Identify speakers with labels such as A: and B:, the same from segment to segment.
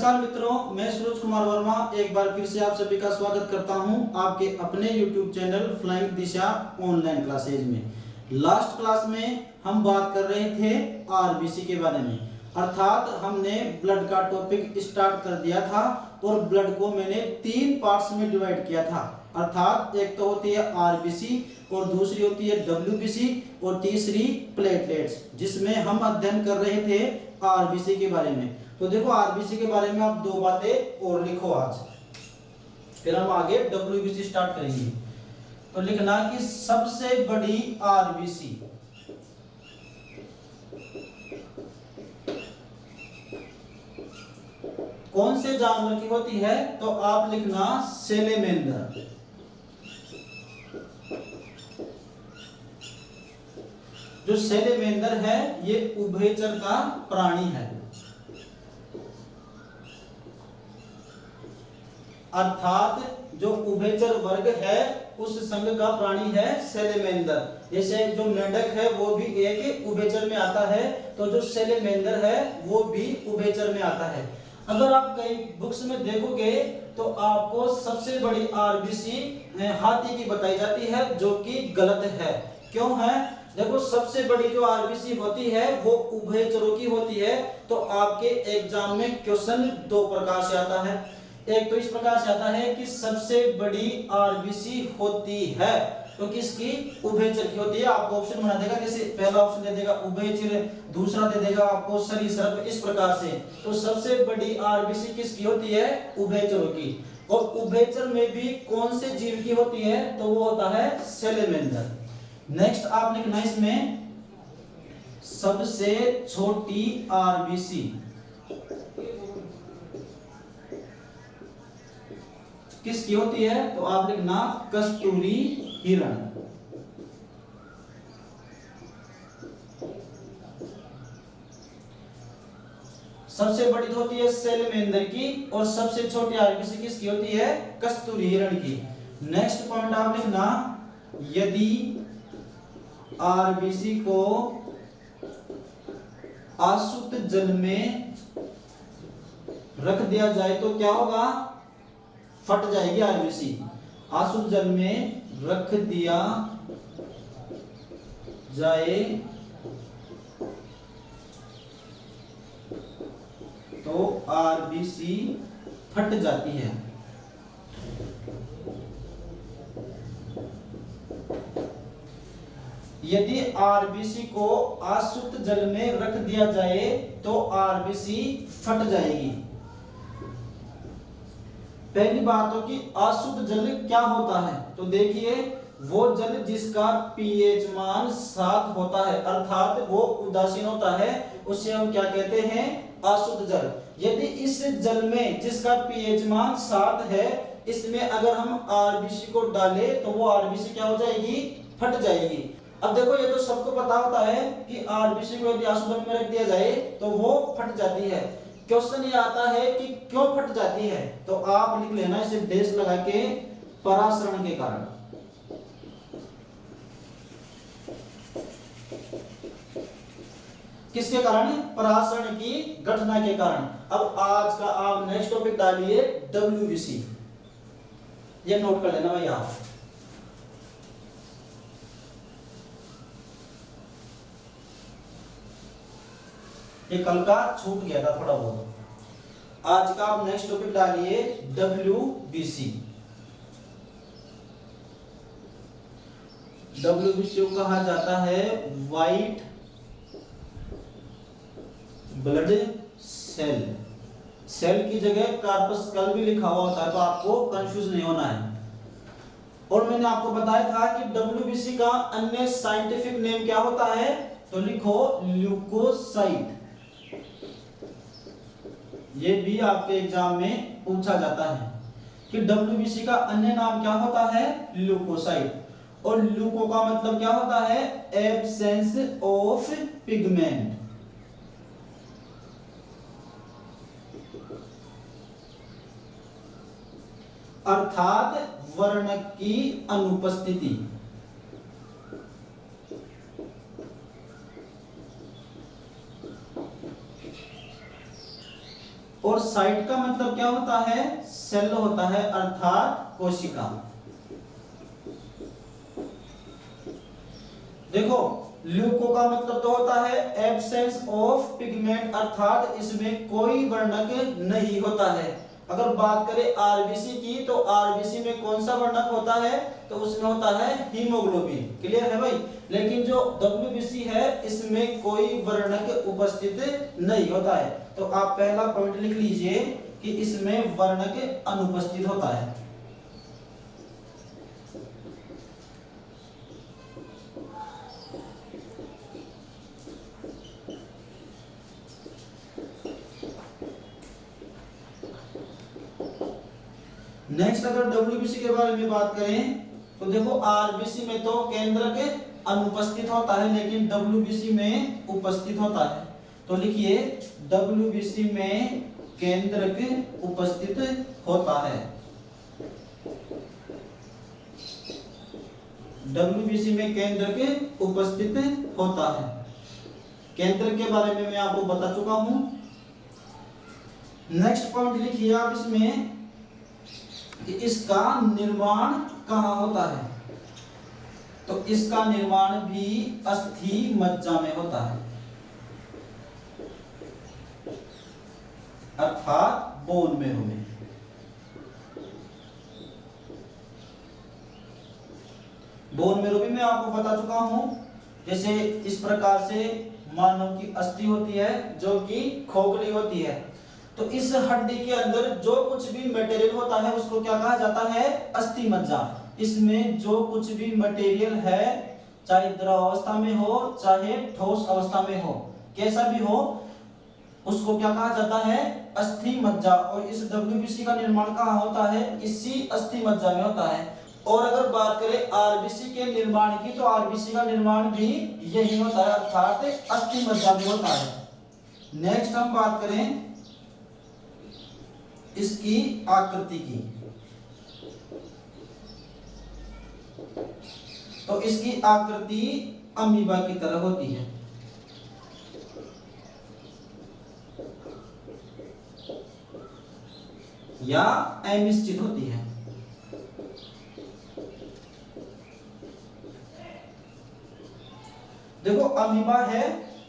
A: नमस्कार मित्रों, मैं सूरज कुमार वर्मा एक बार फिर से आप सभी का स्वागत करता हूं आपके अपने YouTube चैनल फ्लाइंग दिशा ऑनलाइन क्लासेज में। लास्ट क्लास में हम बात कर रहे थे आरबीसी के बारे में, अर्थात हमने ब्लड का टॉपिक स्टार्ट कर दिया था और ब्लड को मैंने 3 पार्ट्स में डिवाइड किया था। अर्थात एक तो होती है आरबीसी और दूसरी होती है डब्ल्यूबीसी और तीसरी प्लेटलेट्स, जिसमें हम अध्ययन कर रहे थे आरबीसी के बारे में। तो देखो आरबीसी के बारे में आप 2 बातें और लिखो आज, फिर हम आगे डब्ल्यूबीसी स्टार्ट करेंगे। तो लिखना कि सबसे बड़ी आरबीसी कौन से जानवर की होती है, तो आप लिखना सेलेमेंडर। जो सेलेमेंडर है ये उभयचर का प्राणी है, अर्थात जो उभयचर वर्ग है उस संघ का प्राणी है सेलेमेंडर। जैसे जो मेंढक है वो भी एक उभयचर में आता है, तो जो सेलेमेंडर है वो भी उभयचर में आता है। अगर आप कई बुक्स में देखोगे तो आपको सबसे बड़ी आरबीसी हाथी की बताई जाती है, जो कि गलत है। क्यों है? देखो सबसे बड़ी जो आरबीसी होती है वो उभयचरों की होती है। तो आपके एग्जाम में क्वेश्चन 2 प्रकार से आता है। एक तो इस प्रकार से आता है कि सबसे बड़ी आरबीसी होती है तो किसकी? उभयचर की होती है। आपको ऑप्शन बना देगा, जैसे पहला ऑप्शन दे देगा उभयचर, दूसरा दे देगा आपको सरीसृप, इस प्रकार से। तो सबसे बड़ी आरबीसी किसकी होती है? उभयचरों की। और उभयचर में भी कौन से जीव की होती है? तो वो होता है सेलेमेंडर। नेक्स्ट आप लिखना इसमें सबसे छोटी आरबीसी किसकी होती है? तो आप लिखना कस्तूरी हिरण। सबसे बड़ी होती है सेलेमेंडर की और सबसे छोटी आरबीसी किसकी होती है? कस्तूरी हिरण की। नेक्स्ट पॉइंट आप लिखना, यदि आरबीसी को आसुत जल में रख दिया जाए तो क्या होगा? फट जाएगी आरबीसी। आसुत जल में रख दिया जाए तो आरबीसी फट जाती है। यदि आरबीसी को आसुत जल में रख दिया जाए तो आरबीसी फट जाएगी। पहली बात हो कि आसुत जल क्या होता है, तो देखिए वो जल जिसका पीएच मान 7 होता है, अर्थात वो उदासीन होता है, उसे हम क्या कहते हैं? आसुत जल। यदि इस जल में जिसका पीएच मान 7 है, इसमें अगर हम आरबीसी को डालें तो वो आरबीसी क्या हो जाएगी? फट जाएगी। अब देखो ये तो सबको पता होता है कि आरबीसी को यदि आसुत जल में रख दिया जाए तो वो फट जाती है। क्वेश्चन ये आता है कि क्यों फट जाती है, तो आप लिख लेना इसे डैश लगा के, परासरण के कारण। किसके कारण? परासरण की घटना के कारण। अब आज का आप नेक्स्ट टॉपिक डालिए डब्ल्यूबीसी, ये नोट कर लेना भाई आप। ये कल का छूट गया था थोड़ा बहुत। आज का आप नेक्स्ट टॉपिक डालिए डब्ल्यूबीसी। डब्ल्यूबीसी को कहा जाता है व्हाइट ब्लड सेल। सेल की जगह कार्पस्कल भी लिखा हुआ होता है, तो आपको कंफ्यूज नहीं होना है। और मैंने आपको बताया था कि डब्ल्यूबीसी का अन्य साइंटिफिक नेम क्या होता है, तो लिखो ल्यूकोसाइट। ये भी आपके एग्जाम में पूछा जाता है कि डब्ल्यूबीसी का अन्य नाम क्या होता है? ल्यूकोसाइट। और ल्यूको का मतलब क्या होता है? Absence of pigment. अर्थात वर्णक की अनुपस्थिति। और साइट का मतलब क्या होता है, सेल होता है अर्थात कोशिका। देखो ल्यूको का मतलब तो होता है एब्सेंस ऑफ पिगमेंट, अर्थात इसमें कोई वर्णक नहीं होता है। अगर बात करें आरबीसी की, तो आरबीसी में कौन सा वर्णक होता है, तो उसमें होता है हीमोग्लोबिन। क्लियर है भाई। लेकिन जो डब्ल्यूबीसी है इसमें कोई वर्णक उपस्थित नहीं होता है। तो आप पहला पॉइंट लिख लीजिए कि इसमें वर्णक अनुपस्थित होता है। नेक्स्ट अगर डब्ल्यूबीसी के बारे में बात करें तो देखो आरबीसी में तो केंद्रक अनुपस्थित होता है, लेकिन डब्ल्यूबीसी में उपस्थित होता है। तो लिखिए डब्ल्यूबीसी में केंद्रक उपस्थित होता है। डब्ल्यूबीसी में केंद्रक उपस्थित होता है। केंद्र के बारे में मैं आपको बता चुका हूं। नेक्स्ट पॉइंट लिखिए आप इसमें कि इसका निर्माण कहाँ होता है, तो इसका निर्माण भी अस्थि मज्जा में होता है, अर्थात बोन मेरो में। बोन मेरो भी मैं आपको बता चुका हूं। जैसे इस प्रकार से मानव की अस्थि होती है जो कि खोखली होती है, तो इस हड्डी के अंदर जो कुछ भी मटेरियल होता है उसको क्या कहा जाता है, अस्थि मज्जा। इसमें जो कुछ भी मटेरियल है, चाहे द्रव अवस्था में हो चाहे ठोस अवस्था में हो, कैसा भी हो, उसको क्या कहा जाता है, अस्थि मज्जा। और इस डब्ल्यूबीसी का निर्माण कहाँ होता है, इसी अस्थि मज्जा में होता है। और अगर बात करें आरबीसी के निर्माण की, तो आरबीसी का निर्माण भी यही होता है, अर्थात अस्थि मज्जा में होता है। नेक्स्ट हम बात करें इसकी आकृति की, तो इसकी आकृति अमीबा की तरह होती है। या अनिश्चित होती है। देखो अमीबा है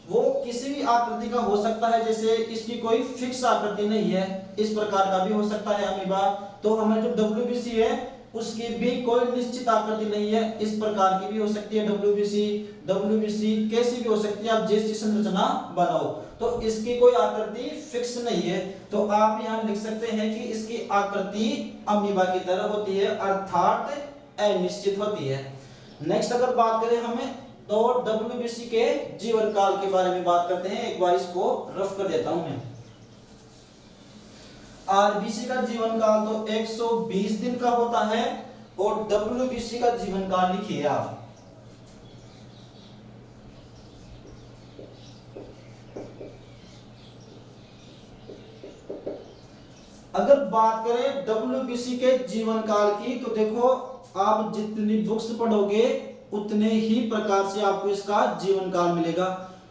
A: वो किसी भी आकृति का हो सकता है, जैसे इसकी कोई फिक्स आकृति नहीं है, इस प्रकार का भी हो सकता है अमीबा। तो हमारे जो डब्ल्यूबीसी है उसकी भी कोई निश्चित आकृति नहीं है, इस प्रकार की भी हो सकती है डब्ल्यूबीसी कैसी भी हो सकती है, आप जैसी संरचना बनाओ। तो इसकी कोई आकृति फिक्स नहीं है, तो आप यहाँ लिख सकते हैं कि इसकी आकृति अमीबा की तरह होती है, अर्थात अनिश्चित होती है। नेक्स्ट अगर बात करें हमें तो डब्ल्यूबीसी के जीवन काल के बारे में बात करते हैं। एक बार इसको रफ कर देता हूं मैं। आरबीसी का जीवन काल तो 120 दिन का होता है, और डब्ल्यूबीसी का जीवन काल लिखिए आप। अगर बात करें डब्ल्यूबीसी के जीवन काल की, तो देखो आप जितनी बुक्स पढ़ोगे उतने ही प्रकार से आपको इसका जीवन काल मिलेगा।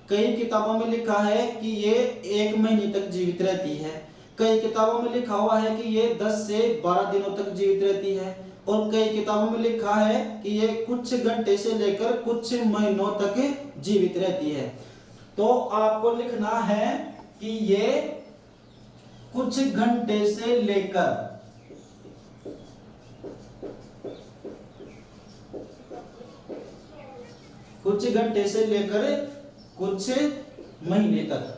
A: कई किताबों में लिखा है कि ये 1 महीने तक जीवित रहती है, कई किताबों में लिखा हुआ है कि ये 10 से 12 दिनों तक जीवित रहती है, और कई किताबों में लिखा है कि ये कुछ घंटे से लेकर कुछ महीनों तक जीवित रहती है। तो आपको लिखना है कि ये कुछ घंटे से लेकर कुछ घंटे से लेकर कुछ महीने तक।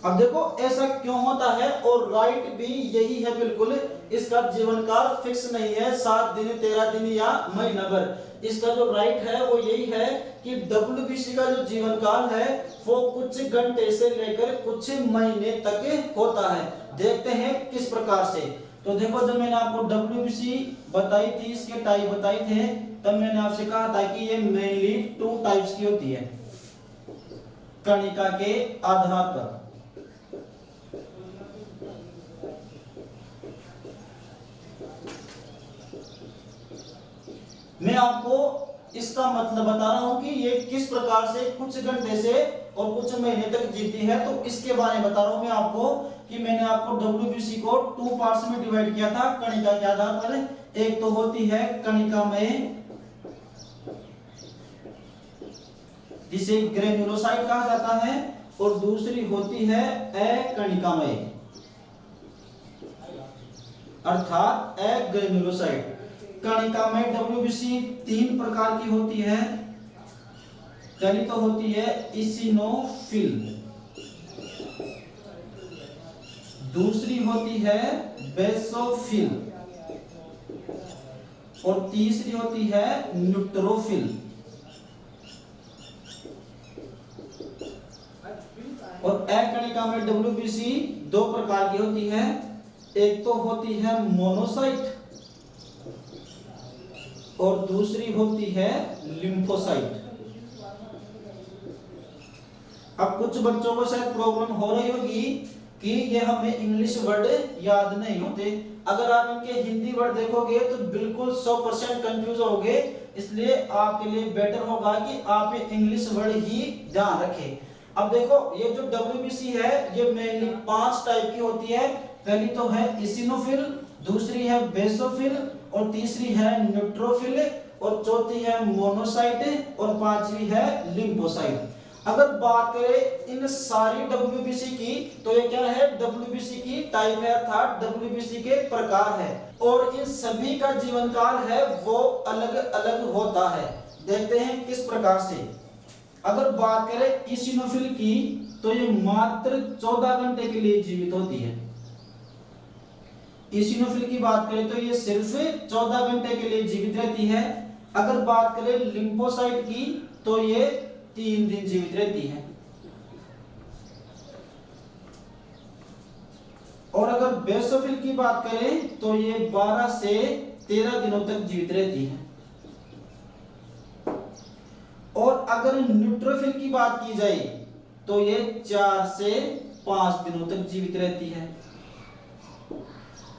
A: अब देखो ऐसा क्यों होता है, और राइट भी यही है बिल्कुल, इसका जीवन काल फिक्स नहीं है 7 दिन 13 दिन या महीना भर। इसका जो राइट है वो यही है कि डब्ल्यूबीसी का जो जीवन काल है वो कुछ घंटे से लेकर कुछ महीने तक होता है। देखते हैं किस प्रकार से। तो देखो जब मैंने आपको डब्ल्यूबीसी बताई थी, इसके टाइप बताए थे, तब मैंने आपसे कहा था कि ये मेनली 2 टाइप्स की होती है कणिका के आधार पर। मैं आपको इसका मतलब बता रहा हूं कि ये किस प्रकार से कुछ घंटे से और कुछ महीने तक जीती है। तो इसके बारे में बता रहा हूं मैं आपको कि मैंने आपको WBC को 2 पार्ट्स में डिवाइड किया था कणिका के आधार पर। एक तो होती है कणिकामय, जिसे ग्रेन्युलोसाइट कहा जाता है, और दूसरी होती है अकणिकामय अर्थात अग्रेन्युलोसाइट। कणिकामय WBC 3 प्रकार की होती है। पहली तो होती है इसिनोफिल, दूसरी होती है बेसोफिल, और तीसरी होती है न्यूट्रोफिल। और अकणिकामय WBC 2 प्रकार की होती है। एक तो होती है मोनोसाइट और दूसरी होती है लिम्फोसाइट। अब कुछ बच्चों को शायद प्रॉब्लम हो रही होगी कि ये हमें इंग्लिश वर्ड याद नहीं होते। अगर आप इनके हिंदी वर्ड देखोगे तो बिल्कुल 100% कंफ्यूज होगे। इसलिए आपके लिए बेटर होगा कि आप ये इंग्लिश वर्ड ही ध्यान रखें। अब देखो, ये जो WBC है ये मेनली 5 टाइप की होती है। पहली तो है इसिनोफिल, दूसरी है बेसोफिल, और तीसरी है न्यूट्रोफिल, और चौथी है मोनोसाइट, और पांचवी है लिम्फोसाइट। अगर बात करें इन सारी WBC की तो ये क्या है, WBC की टाइप है अर्थात WBC के प्रकार है, और इन सभी का जीवन काल है वो अलग अलग होता है। देखते हैं किस प्रकार से। अगर बात करें इसिनोफिल की तो ये मात्र 14 घंटे के लिए जीवित होती है। इसिनोफिल की बात करें तो ये सिर्फ 14 घंटे के लिए जीवित रहती है। अगर बात करें लिम्फोसाइट की तो ये 3 दिन जीवित रहती है। और अगर बेसोफिल की बात करें तो ये 12 से 13 दिनों तक जीवित रहती है। और अगर न्यूट्रोफिल की बात की जाए तो ये 4 से 5 दिनों तक जीवित रहती है।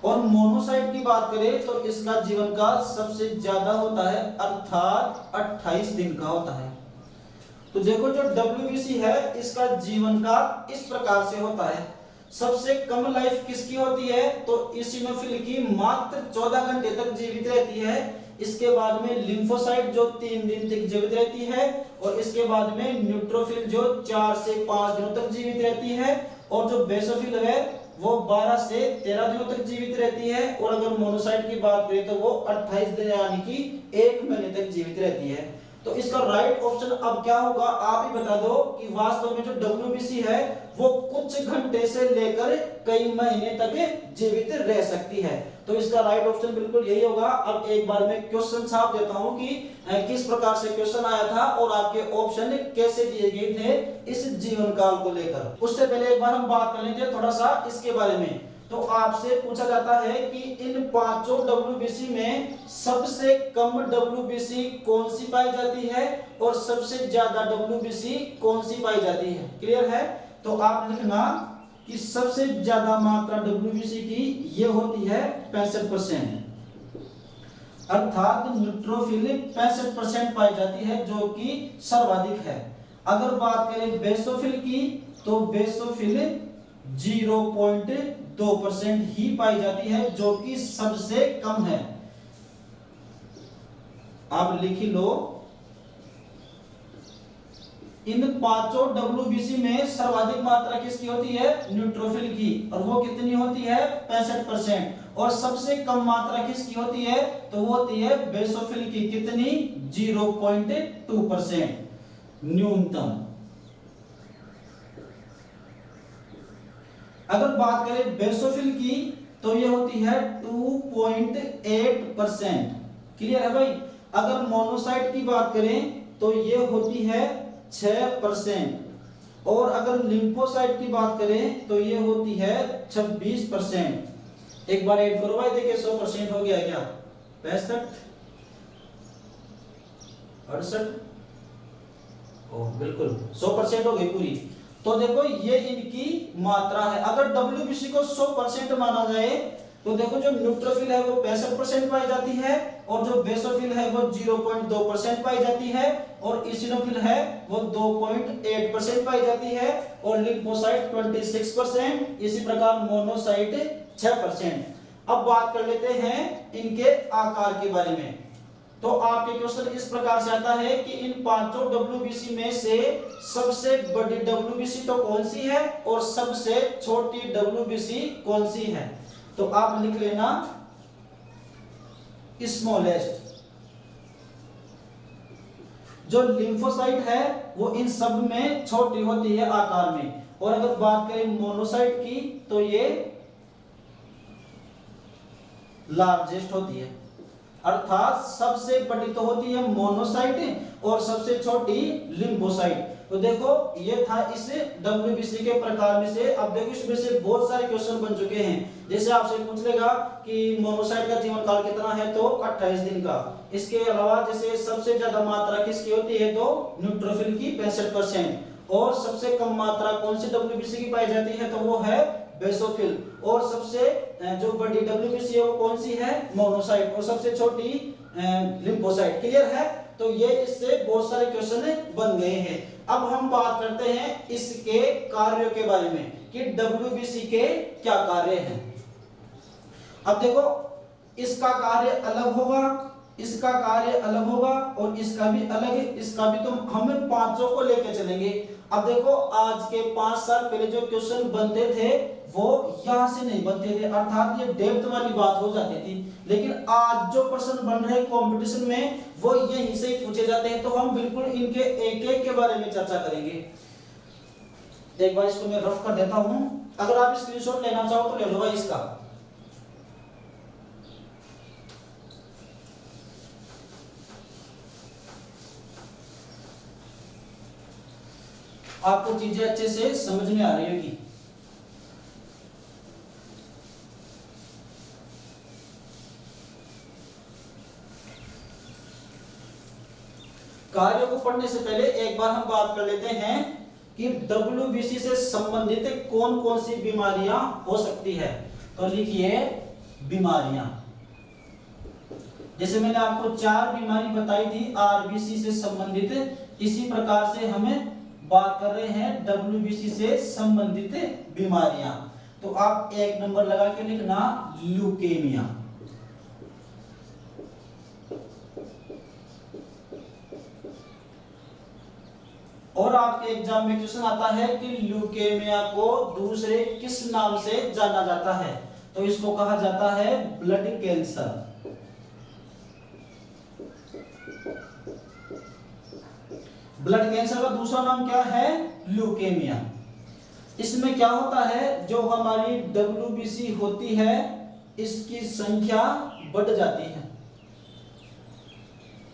A: और मोनोसाइट की बात करें तो इसका जीवन काल सबसे ज्यादा होता है अर्थात 28 दिन का होता है। तो देखो जो WBC है इसका जीवन काल इस प्रकार से होता है। सबसे कम लाइफ किसकी होती है तो इसिनोफिल की मात्र 14 घंटे तक जीवित रहती है। इसके बाद में लिम्फोसाइट जो 3 दिन तक जीवित रहती है, और इसके बाद में न्यूट्रोफिल जो 4 से 5 दिनों तक जीवित रहती है, और जो बेसोफिल है वो 12 से 13 दिनों तक जीवित रहती है। और अगर मोनोसाइट की बात करें तो वो 28 दिन यानी कि 1 महीने तक जीवित रहती है। तो इसका राइट ऑप्शन अब क्या होगा आप ही बता दो कि वास्तव में जो WBC है वो कुछ घंटे से लेकर कई महीने तक जीवित रह सकती है। तो इसका राइट ऑप्शन बिल्कुल यही होगा। अब एक बार मैं क्वेश्चन छाप देता हूं कि किस प्रकार से क्वेश्चन आया था और आपके ऑप्शन कैसे दिए गए थे इस जीवन काल को लेकर। उससे पहले एक बार हम बात कर लेते हैं थोड़ा सा इसके बारे में। तो आपसे पूछा जाता है कि इन 5 WBC में सबसे कम WBC कौन सी पाई जाती है और सबसे ज्यादा WBC कौन सी पाई जाती है। क्लियर है? तो आप लिखना कि सबसे ज्यादा मात्रा WBC की ये होती है 65%, अर्थात न्यूट्रोफिल 65% पाई जाती है जो कि सर्वाधिक है। अगर बात करें बेसोफिल की तो बेसोफिल 0.2% ही पाई जाती है जो कि सबसे कम है। आप लिख लो इन 5 WBC में सर्वाधिक मात्रा किसकी होती है न्यूट्रोफिल की, और वो कितनी होती है 65%। और सबसे कम मात्रा किसकी होती है तो वो होती है बेसोफिल की, कितनी 0.2% न्यूनतम। अगर बात करें बेसोफिल की तो ये होती है 2.8%। क्लियर है भाई? अगर मोनोसाइट की बात करें तो ये होती है 6%, और अगर लिम्फोसाइट की बात करें तो ये होती है 26%। एक बार ऐड करो भाई, देखिए 100% हो गया क्या? 65, 68, ओह बिल्कुल 100% हो गई पूरी। तो देखो ये इनकी मात्रा है। अगर WBC को 100% माना जाए तो देखो जो न्यूट्रोफिल है वो 65% पाई जाती है और जो बेसोफिल है वो 0.2% पाई जाती है और इसिनोफिल है वो 2.8% पाई जाती है और लिम्फोसाइट 26%, इसी प्रकार मोनोसाइट 6%। अब बात कर लेते हैं इनके आकार के बारे में। तो आपके क्वेश्चन इस प्रकार से आता है कि इन पांचों डब्ल्यूबीसी में से सबसे बड़ी डब्ल्यूबीसी तो कौन सी है और सबसे छोटी डब्ल्यूबीसी कौन सी है। तो आप लिख लेना स्मॉलेस्ट। जो लिम्फोसाइट है वो इन सब में छोटी होती है आकार में, और अगर बात करें मोनोसाइट की तो ये लार्जेस्ट होती है, अर्थात सबसे बड़ी तो होती है मोनोसाइट और सबसे छोटी लिम्फोसाइट। तो देखो ये था इस डब्ल्यूबीसी के प्रकार में से। अब देखो इसमें से बहुत सारे क्वेश्चन बन चुके हैं। जैसे आपसे पूछ लेगा कि मोनोसाइट का जीवन काल कितना है, तो 28 दिन का। इसके अलावा जैसे सबसे ज्यादा मात्रा किसकी होती है, तो न्यूट्रोफिल की 65%, और सबसे कम मात्रा कौन सी डब्ल्यूबीसी की पाई जाती है, तो वो है बेसोफिल, और सबसे जो बड़ी डब्ल्यूबीसी है वो कौन सी है, मोनोसाइट, और सबसे छोटी लिम्फोसाइट। क्लियर है। तो ये इससे बहुत सारे क्वेश्चन बन गए हैं। अब हम बात करते हैं इसके कार्यों के बारे में कि डब्ल्यूबीसी के क्या कार्य हैं। अब देखो इसका कार्य अलग होगा, इसका कार्य अलग होगा और इसका भी अलग है, इसका भी। तो हम पांचों को लेकर चलेंगे। अब देखो आज के 5 साल पहले जो क्वेश्चन बनते थे वो यहां से नहीं बनते थे, अर्थात ये डेप्थ वाली बात हो जाती थी। लेकिन आज जो प्रश्न बन रहे कंपटीशन में वो यहीं से ही पूछे जाते हैं। तो हम बिल्कुल इनके एक एक के बारे में चर्चा करेंगे। एक बार इसको मैं रफ कर देता हूं, अगर आप स्क्रीनशॉट लेना चाहो तो ले लो भाई इसका। आपको चीजें अच्छे से समझ में आ रही होगी। कार्यों को पढ़ने से पहले एक बार हम बात कर लेते हैं कि डब्ल्यूबीसी से संबंधित कौन कौन सी बीमारियां हो सकती है। तो लिखिए बीमारियां। जैसे मैंने आपको 4 बीमारी बताई थी आरबीसी से संबंधित, इसी प्रकार से हमें बात कर रहे हैं डब्ल्यूबीसी से संबंधित बीमारियां। तो आप 1 नंबर लगा के लिखना ल्यूकेमिया। और आपके एग्जाम में क्वेश्चन आता है कि ल्यूकेमिया को दूसरे किस नाम से जाना जाता है, तो इसको कहा जाता है ब्लड कैंसर। ब्लड कैंसर का दूसरा नाम क्या है, ल्यूकेमिया। इसमें क्या होता है, जो हमारी डब्ल्यूबीसी होती है इसकी संख्या बढ़ जाती है।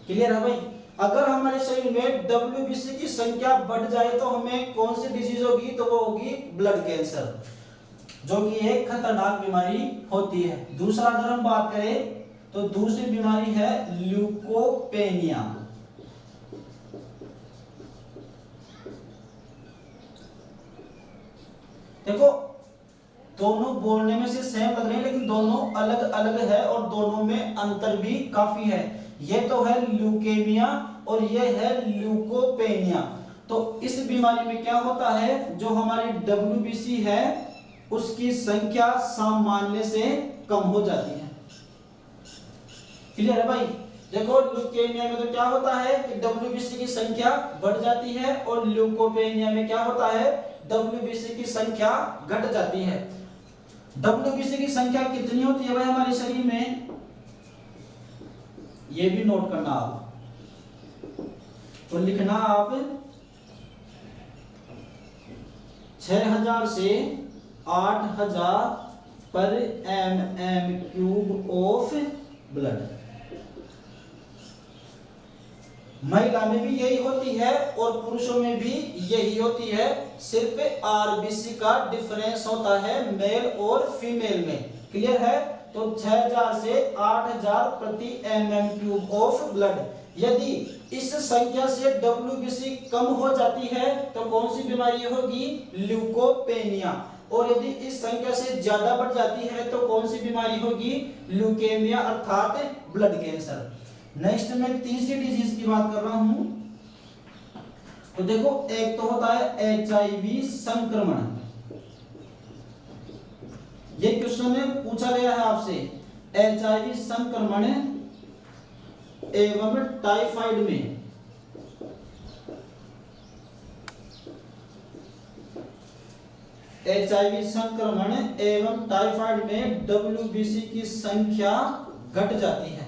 A: क्लियर है भाई। अगर हमारे शरीर में डब्ल्यूबीसी की संख्या बढ़ जाए तो हमें कौन सी डिजीज होगी, तो वो होगी ब्लड कैंसर, जो कि एक खतरनाक बीमारी होती है। दूसरा अगर हम बात करें तो दूसरी बीमारी है ल्यूकोपेनिया। देखो दोनों बोलने में से सेम लग रहे हैं लेकिन दोनों अलग अलग है और दोनों में अंतर भी काफी है। ये तो है ल्यूकेमिया और ये है ल्यूकोपेनिया। तो इस बीमारी में क्या होता है, जो हमारी डब्ल्यूबीसी है उसकी संख्या सामान्य से कम हो जाती है। क्लियर है भाई। देखो ल्यूकेमिया में तो क्या होता है कि डब्ल्यूबीसी की संख्या बढ़ जाती है और ल्यूकोपेनिया में क्या होता है, डब्ल्यूबीसी की संख्या घट जाती है। डब्ल्यूबीसी की संख्या कितनी होती है भाई हमारे शरीर में, ये भी नोट करना आप। तो लिखना आप 6000 से 8000 पर mm³ ऑफ ब्लड। महिला में भी यही होती है और पुरुषों में भी यही होती है, सिर्फ आरबीसी का डिफरेंस होता है मेल और फीमेल में। क्लियर है। तो 6000 से 8000 प्रति mm³ ऑफ ब्लड। यदि इस संख्या से डब्ल्यूबीसी कम हो जाती है तो कौन सी बीमारी होगी, ल्यूकोपेनिया। और यदि इस संख्या से ज्यादा बढ़ जाती है तो कौन सी बीमारी बीमारी होगी ल्यूकेमिया अर्थात ब्लड कैंसर। नेक्स्ट मैं तीसरी डिजीज की बात कर रहा हूं। तो देखो एक तो होता है HIV संक्रमण। ये क्वेश्चन में पूछा गया है आपसे, HIV संक्रमण एवं टाइफाइड में HIV संक्रमण एवं टाइफाइड में WBC की संख्या घट जाती है।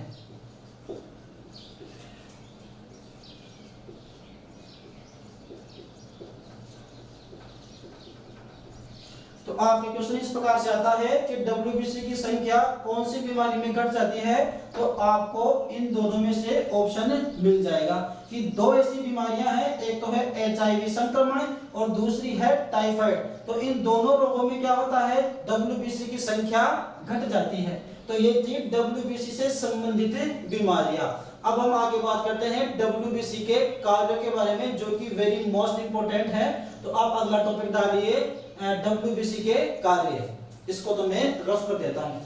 A: तो आपके क्वेश्चन इस प्रकार से आता है कि WBC की संख्या कौन सी बीमारी में घट जाती है, तो आपको इन दोनों में से ऑप्शन मिल जाएगा कि दो ऐसी बीमारियां हैं, एक तो है HIV संक्रमण और दूसरी है टाइफाइड। तो इन दोनों रोगों में क्या होता है, WBC की संख्या घट जाती है। तो ये थी WBC से संबंधित बीमारियां। अब हम आगे बात करते हैं WBC के कार्यों के बारे में, जो कि वेरी मोस्ट इंपोर्टेंट है। तो आप अगला टॉपिक डालिए WBC के कार्य। इसको तो मैं रफ कर देता हूं।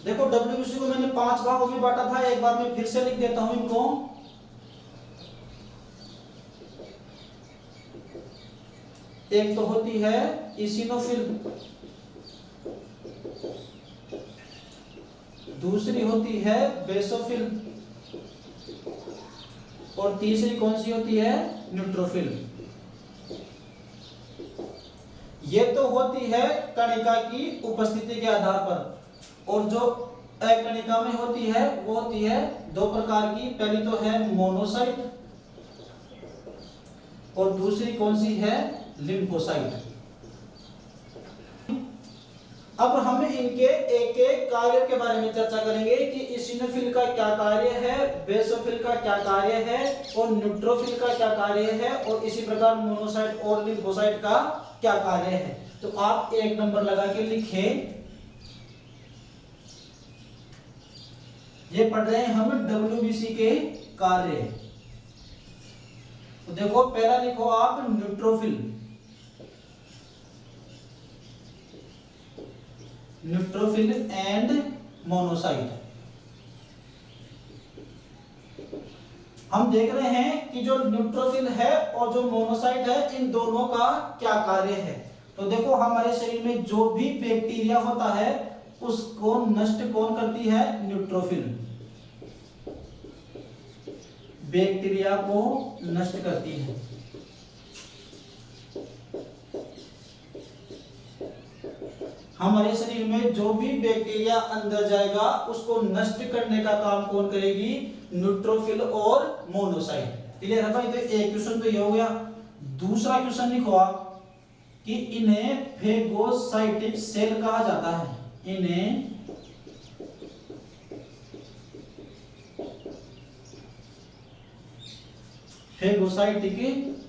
A: देखो WBC को मैंने 5 भागों में बांटा था, एक बार मैं फिर से लिख देता हूं इनको। एक तो होती है इसिनोफिल, दूसरी होती है बेसोफिल और तीसरी कौन सी होती है, न्यूट्रोफिल। ये तो होती है कणिका की उपस्थिति के आधार पर, और जो अकणिका में होती है वो होती है दो प्रकार की। पहली तो है मोनोसाइट और दूसरी कौन सी है, लिम्फोसाइट। अब हम इनके एक एक कार्य के बारे में चर्चा करेंगे कि इसिनोफिल का क्या कार्य है, बेसोफिल का क्या कार्य है और न्यूट्रोफिल का क्या कार्य है, और इसी प्रकार मोनोसाइट और लिम्फोसाइट का क्या कार्य है। तो आप 1 नंबर लगा के लिखें। ये पढ़ रहे हैं हम WBC के कार्य। तो देखो पहला लिखो आप न्यूट्रोफिल। Neutrophil and monocyte. हम देख रहे हैं कि जो न्यूट्रोफिल है और जो मोनोसाइट है, इन दोनों का क्या कार्य है। तो देखो हमारे शरीर में जो भी बैक्टीरिया होता है उसको नष्ट कौन करती है, न्यूट्रोफिल। बैक्टीरिया को नष्ट करती है। हमारे शरीर में जो भी बैक्टीरिया अंदर जाएगा उसको नष्ट करने का काम कौन करेगी, न्यूट्रोफिल और मोनोसाइट। क्लियर है भाई। तो एक क्वेश्चन तो ये हो गया। दूसरा क्वेश्चन लिखो आप कि इन्हें फेगोसाइटिक सेल कहा जाता है। इन्हें फेगोसाइटिक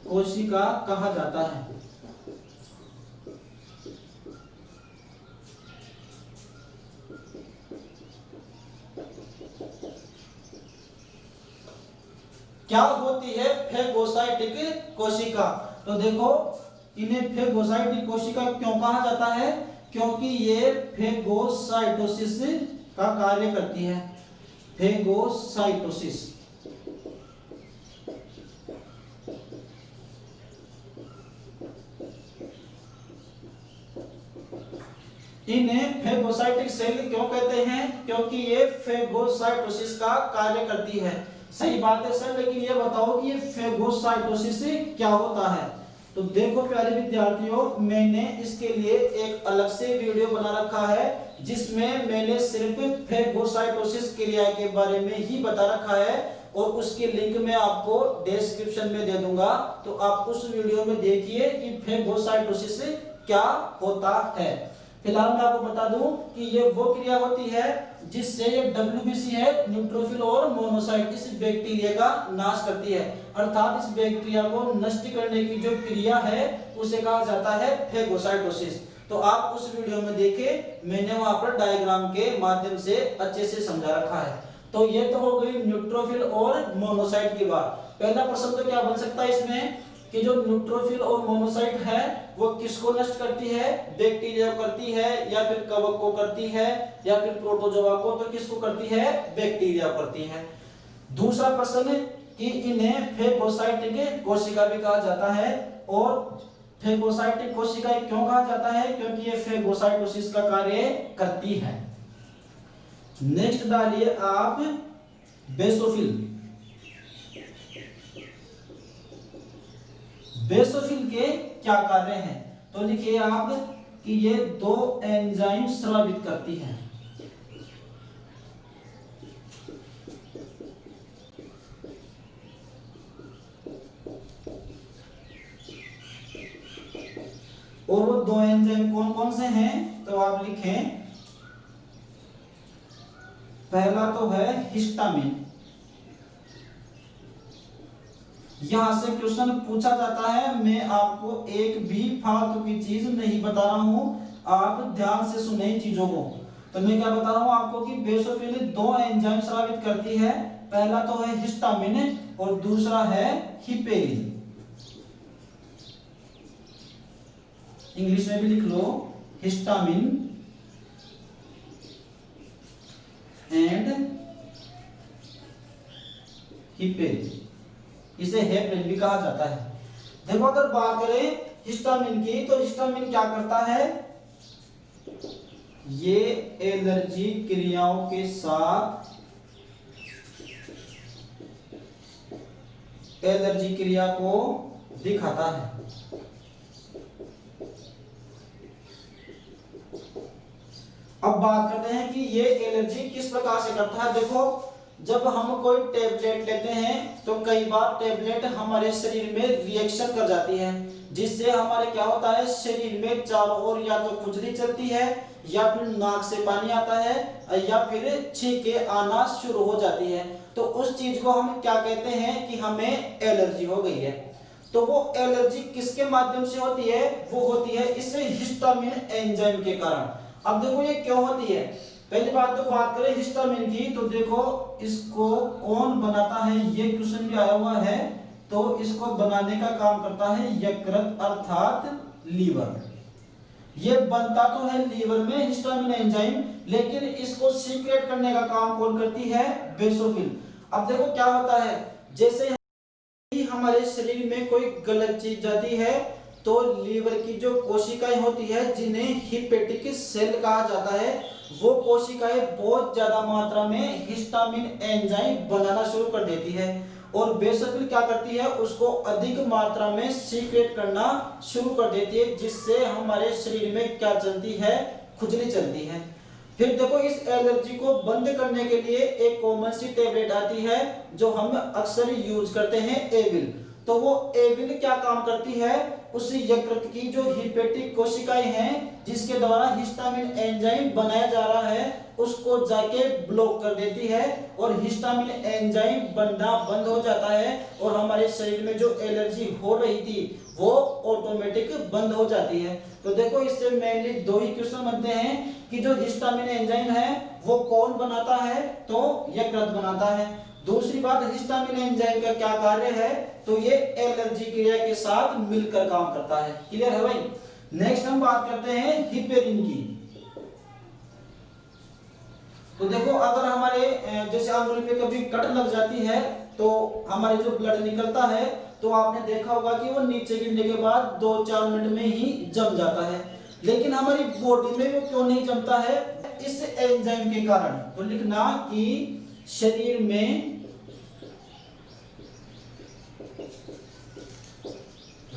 A: कोशिका कहा जाता है। क्या होती है फेगोसाइटिक कोशिका। तो देखो इन्हें फेगोसाइटिक कोशिका क्यों कहा जाता है, क्योंकि ये फेगोसाइटोसिस का कार्य करती है। फेगोसाइटोसिस। इन्हें फेगोसाइटिक सेल क्यों कहते हैं, क्योंकि ये फेगोसाइटोसिस का कार्य करती है। सही बात है सर, लेकिन ये बताओ कि ये फेगोसाइटोसिस क्या होता है। तो देखो प्यारे विद्यार्थियों, मैंने इसके लिए एक अलग से वीडियो बना रखा है जिसमें मैंने सिर्फ फेगोसाइटोसिस क्रिया के बारे में ही बता रखा है, और उसकी लिंक मैं आपको डिस्क्रिप्शन में दे दूंगा। तो आप उस वीडियो में देखिए कि फेगोसाइटोसिस क्या होता है। फिलहाल मैं आपको बता दूं कि ये वो क्रिया होती है जिससे ये WBC है, न्यूट्रोफिल और मोनोसाइट, इस बैक्टीरिया का नाश करती है। अर्थात इस बैक्टीरिया को नष्ट करने की जो क्रिया है उसे कहा जाता है फेगोसाइटोसिस। तो आप उस वीडियो में देखें, मैंने वहां पर डायग्राम के माध्यम से अच्छे से समझा रखा है। तो ये तो हो गई न्यूट्रोफिल और मोनोसाइट की बात। पहला प्रश्न तो क्या बन सकता है इसमें कि जो न्यूट्रोफिल और मोनोसाइट है वो किसको नष्ट करती है, बैक्टीरिया को करती है या फिर कवक को करती है या फिर प्रोटोजोआ को, तो किसको करती है, बैक्टीरिया करती है। दूसरा प्रश्न कि इन्हें फेगोसाइटिक कोशिका भी कहा जाता है, और फेगोसाइटिक कोशिकाएं क्यों कहा जाता है, क्योंकि ये फेगोसाइटोसिस का कार्य करती है। नेक्स्ट डालिए आप बेसोफिल। बेसोफिल के क्या कार्य हैं, तो लिखिए आप कि ये दो एंजाइम स्रावित करती हैं। और वो दो एंजाइम कौन कौन से हैं, तो आप लिखें पहला तो है हिस्टामिन। यहां से क्वेश्चन पूछा जाता है, मैं आपको एक भी फालतू की चीज नहीं बता रहा हूं, आप ध्यान से सुने चीजों को। तो मैं क्या बता रहा हूं आपको कि बेसोफिल दो एंजाइम स्रावित करती है, पहला तो है हिस्टामिन और दूसरा है हिपेरिन। इंग्लिश में भी लिख लो, हिस्टामिन एंड हिपेरिन, इसे हेपरिन भी कहा जाता है। देखो अगर बात करें हिस्टामिन की, तो हिस्टामिन क्या करता है, ये एलर्जी क्रियाओं के साथ एलर्जी क्रिया को दिखाता है। अब बात करते हैं कि ये एलर्जी किस प्रकार से करता है। देखो जब हम कोई टेबलेट लेते हैं तो कई बार टेबलेट हमारे शरीर में रिएक्शन कर जाती है, जिससे हमारे क्या होता है, शरीर में चारों ओर या तो खुजली चलती है या फिर नाक से पानी आता है या फिर छींके आना शुरू हो जाती है। तो उस चीज को हम क्या कहते हैं कि हमें एलर्जी हो गई है। तो वो एलर्जी किसके माध्यम से होती है, वो होती है इस हिस्टामिन एंजाइम के कारण। अब देखो ये क्यों होती है, पहली बात तो बात करें हिस्टामिन की, तो देखो इसको कौन बनाता है, ये क्वेश्चन भी आया हुआ है। तो इसको बनाने का काम करता है यकृत अर्थात लीवर। ये बनता तो है लीवर में हिस्टामिन एंजाइम, लेकिन इसको सीक्रेट करने का काम कौन करती है, बेसोफिल। अब देखो क्या होता है, जैसे ही हमारे शरीर में कोई गलत चीज जाती है तो लीवर की जो कोशिकाएं होती है, जिन्हें हिपेटिक सेल कहा जाता है, वो कोशिकाएं बहुत ज्यादा मात्रा में हिस्टामिन एंजाइम बनाना शुरू कर देती है, और बेसोफिल क्या करती है, उसको अधिक मात्रा में सीक्रेट करना शुरू कर देती है, जिससे हमारे शरीर में क्या चलती है, खुजली चलती है। फिर देखो इस एलर्जी को बंद करने के लिए एक कॉमन सी टेबलेट आती है जो हम अक्सर यूज करते हैं, एविल। तो वो एविल क्या काम करती है, उस यकृत की जो हिपेटिक कोशिकाएं हैं जिसके द्वारा हिस्टामिन एंजाइम बनाया जा रहा है, उसको जाके ब्लॉक कर देती है और हिस्टामिन एंजाइम बनना बंद हो जाता है, और हमारे शरीर में जो एलर्जी हो रही थी वो ऑटोमेटिक बंद हो जाती है। तो देखो इससे मेनली दो ही क्वेश्चन बनते हैं कि जो हिस्टामिन एंजाइम है वो कौन बनाता है, तो यकृत बनाता है। दूसरी बात, हिस्टामिन एंजाइम का क्या कार्य है, तो ये एलर्जी क्रिया के साथ मिलकर काम करता है। क्लियर है भाई। नेक्स्ट हम बात करते हैं हिपेरिन की। तो देखो अगर हमारे जैसे अंगुली पे कभी कट लग जाती है तो हमारे जो ब्लड निकलता है, तो आपने देखा होगा कि वो नीचे गिरने के बाद 2-4 मिनट में ही जम जाता है, लेकिन हमारी बॉडी में वो क्यों नहीं जमता है, इस एंजाइम के कारण। तो लिखना कि शरीर में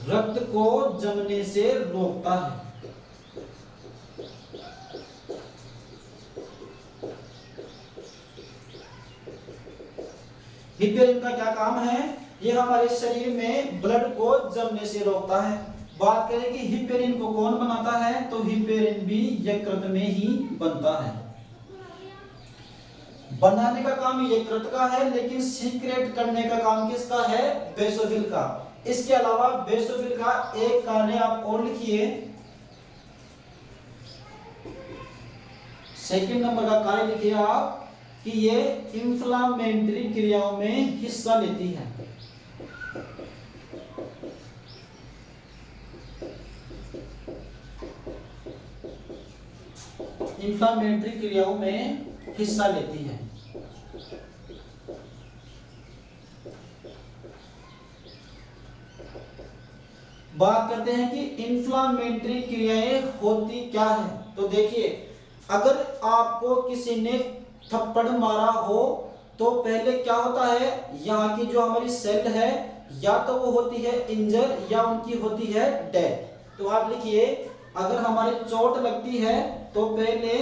A: रक्त को जमने से रोकता है। हिपेरिन का क्या काम है, ये हमारे शरीर में ब्लड को जमने से रोकता है। बात करें कि हिपेरिन को कौन बनाता है, तो हिपेरिन भी यकृत में ही बनता है। बनाने का काम यकृत का है, लेकिन सीक्रेट करने का काम किसका है, बेसोफिल का। इसके अलावा बेसोफिल का एक कार्य आप और लिखिए, सेकंड नंबर का कार्य लिखिए आप कि ये इंफ्लामेटरी क्रियाओं में हिस्सा लेती है। इंफ्लामेटरी क्रियाओं में हिस्सा लेती है। बात करते हैं कि इंफ्लामेटरी क्रियाएं होती क्या है। तो देखिए, अगर आपको किसी ने थप्पड़ मारा हो तो पहले क्या होता है, यहाँ की जो हमारी सेल है या तो वो होती है इंजर या उनकी होती है डेथ। तो आप लिखिए, अगर हमारी चोट लगती है तो पहले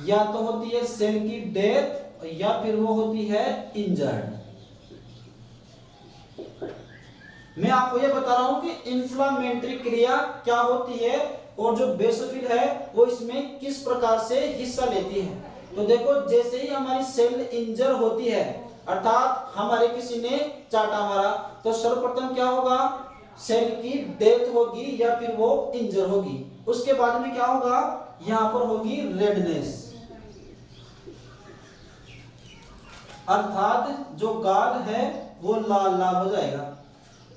A: या तो होती है सेल की डेथ या फिर वो होती है इंजर्ड। मैं आपको ये बता रहा हूं कि इंफ्लामेटरी क्रिया क्या होती है और जो बेसोफिल है वो इसमें किस प्रकार से हिस्सा लेती है। तो देखो, जैसे ही हमारी सेल इंजर होती है, अर्थात हमारे किसी ने चाटा मारा, तो सर्वप्रथम क्या होगा, सेल की डेथ होगी या फिर वो इंजर होगी। उसके बाद में क्या होगा, यहां पर होगी रेडनेस, अर्थात जो गाल है वो लाल लाल हो जाएगा।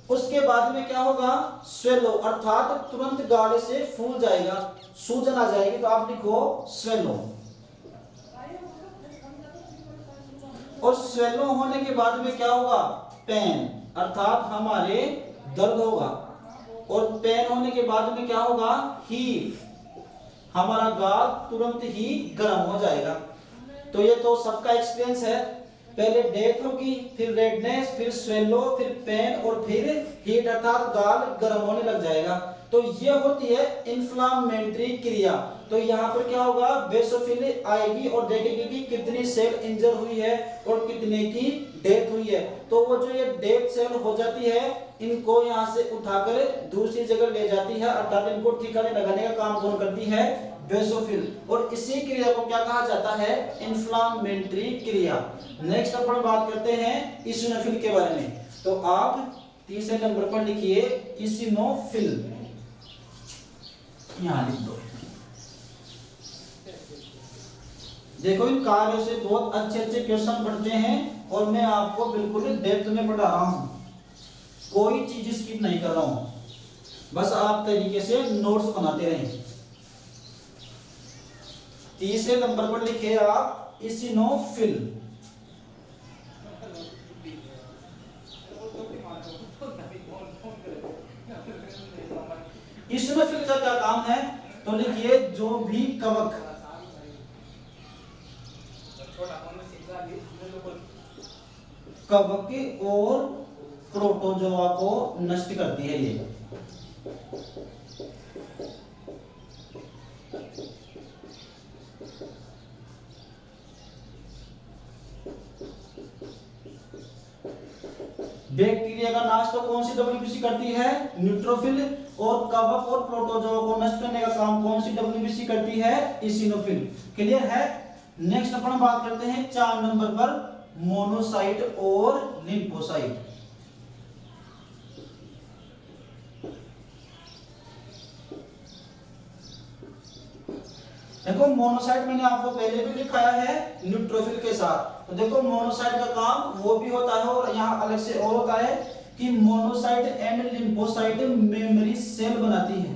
A: उसके बाद में क्या होगा, स्वेलो, अर्थात तुरंत गाल से फूल जाएगा, सूजन आ जाएगी। तो आप लिखो स्वेलो। और स्वेलो होने के बाद में क्या होगा, पेन, अर्थात हमारे दर्द होगा। और पेन होने के बाद में क्या होगा, हीट, हमारा गाल तुरंत ही गर्म हो जाएगा। तो ये तो सबका एक्सपीरियंस है, पहले डेथ होगी, फिर रेडनेस, फिर स्वेलो, फिर पेन और फिर हीट, अर्थात गाल गर्म होने लग जाएगा। तो ये होती है इंफ्लामेटरी क्रिया। तो यहाँ पर क्या होगा, बेसोफिल आएगी और देखेगी कि कितनी सेल इंजर हुई है और कितने की डेथ हुई है। तो वो जो ये डेथ सेल हो जाती है, इनको यहाँ से उठाकर दूसरी जगह ले जाती है, अर्थात इनको ठिकाने लगाने का काम कौन करती है, बेसोफिल। और इसी क्रिया को क्या कहा जाता है, इंफ्लामेटरी क्रिया। नेक्स्ट अपन बात करते हैं इसिनोफिल के बारे में। तो आप तीसरे नंबर पर लिखिए इसिनोफिल, यहां लिख दो। देखो, इन कार्यों से बहुत अच्छे अच्छे क्वेश्चन पढ़ते हैं और मैं आपको बिल्कुल डेप्थ में पढ़ा रहा हूं, कोई चीज स्किप नहीं कर रहा हूं, बस आप तरीके से नोट्स बनाते रहें। तीसरे नंबर पर लिखे आप इसिनोफिल। इसिनोफिल का क्या काम है, तो लिखिए जो भी कवक, कवक और प्रोटोजोआ को नष्ट करती है। ये बैक्टीरिया का नाश तो कौन सी डब्ल्यूबीसी करती है, न्यूट्रोफिल। और कवक और प्रोटोजोआ को नष्ट करने का काम कौन सी डब्ल्यूबीसी करती है, इसिनोफिल। क्लियर है। नेक्स्ट अपन बात करते हैं 4 नंबर पर, मोनोसाइट और लिम्फोसाइट। देखो, मोनोसाइट मैंने आपको पहले भी दिखाया है न्यूट्रोफिल के साथ। तो देखो, मोनोसाइट का काम वो भी होता है और यहाँ अलग से और होता है कि monocyte and lymphocyte memory cell बनाती है।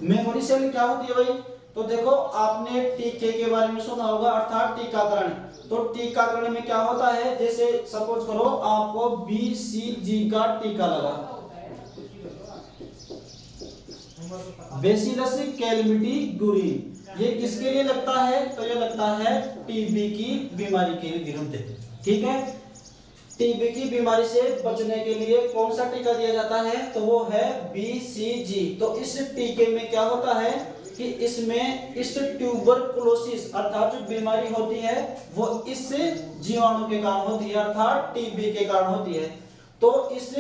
A: मेमोरी सेल क्या होती है भाई, तो देखो आपने टीके के बारे में सुना होगा, अर्थात टीकाकरण। तो टीकाकरण में क्या होता है, जैसे सपोज करो आपको BCG का टीका लगा, बेसिलस कैलमिटी गुरी, ये किसके लिए लगता है, तो ये लगता है टीबी की बीमारी के विरुद्ध। ठीक है, टीबी की बीमारी से बचने के लिए कौन सा टीका दिया जाता है, तो वो है BCG। तो इस टीके में क्या होता है कि इसमें इस ट्यूबरकुलोसिस, अर्थात जो बीमारी होती है वो इस जीवाणु के कारण होती है, अर्थात टीबी के कारण होती है। तो इस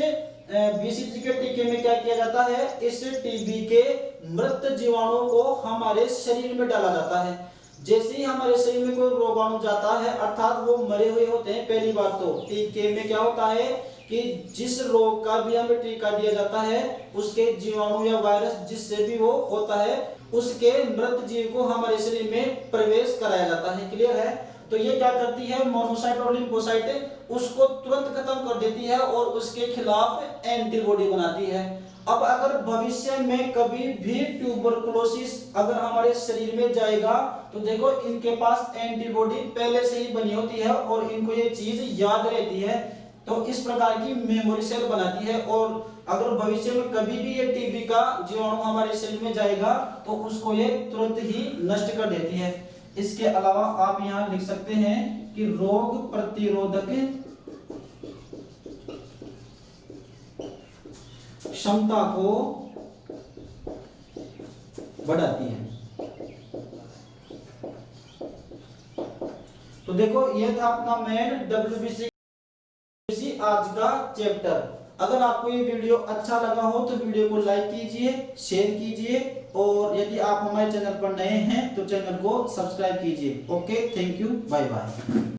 A: BCG के टीके में क्या किया जाता है, इस टीबी के मृत जीवाणु को हमारे शरीर में डाला जाता है। जैसे ही हमारे शरीर में कोई रोगाणु जाता है, अर्थात वो मरे हुए होते हैं, पहली बात तो टीके में क्या होता है कि जिस रोग का भी हमें टीका दिया जाता है उसके जीवाणु या वायरस जिससे भी वो होता है उसके मृत जीव को हमारे शरीर में प्रवेश कराया जाता है। क्लियर है? तो ये क्या करती है, मोनोसाइट और लिम्फोसाइट उसको तुरंत खत्म कर देती है और उसके खिलाफ एंटीबॉडी बनाती है। अब अगर भविष्य में कभी भी ट्यूबरकुलोसिस अगर हमारे शरीर में जाएगा तो देखो इनके पास एंटीबॉडी पहले से ही बनी होती है और इनको ये चीज याद रहती है, तो इस प्रकार की मेमोरी सेल बनाती है। और अगर भविष्य में कभी भी ये टीबी का जीवाणु हमारे शरीर में जाएगा तो उसको ये तुरंत ही नष्ट कर देती है। इसके अलावा आप यहाँ लिख सकते हैं कि रोग प्रतिरोधक क्षमता को बढ़ाती है। तो देखो ये था अपना मेन WBC आज का चैप्टर। अगर आपको ये वीडियो अच्छा लगा हो तो वीडियो को लाइक कीजिए, शेयर कीजिए और यदि आप हमारे चैनल पर नए हैं तो चैनल को सब्सक्राइब कीजिए। Okay, thank you, bye bye.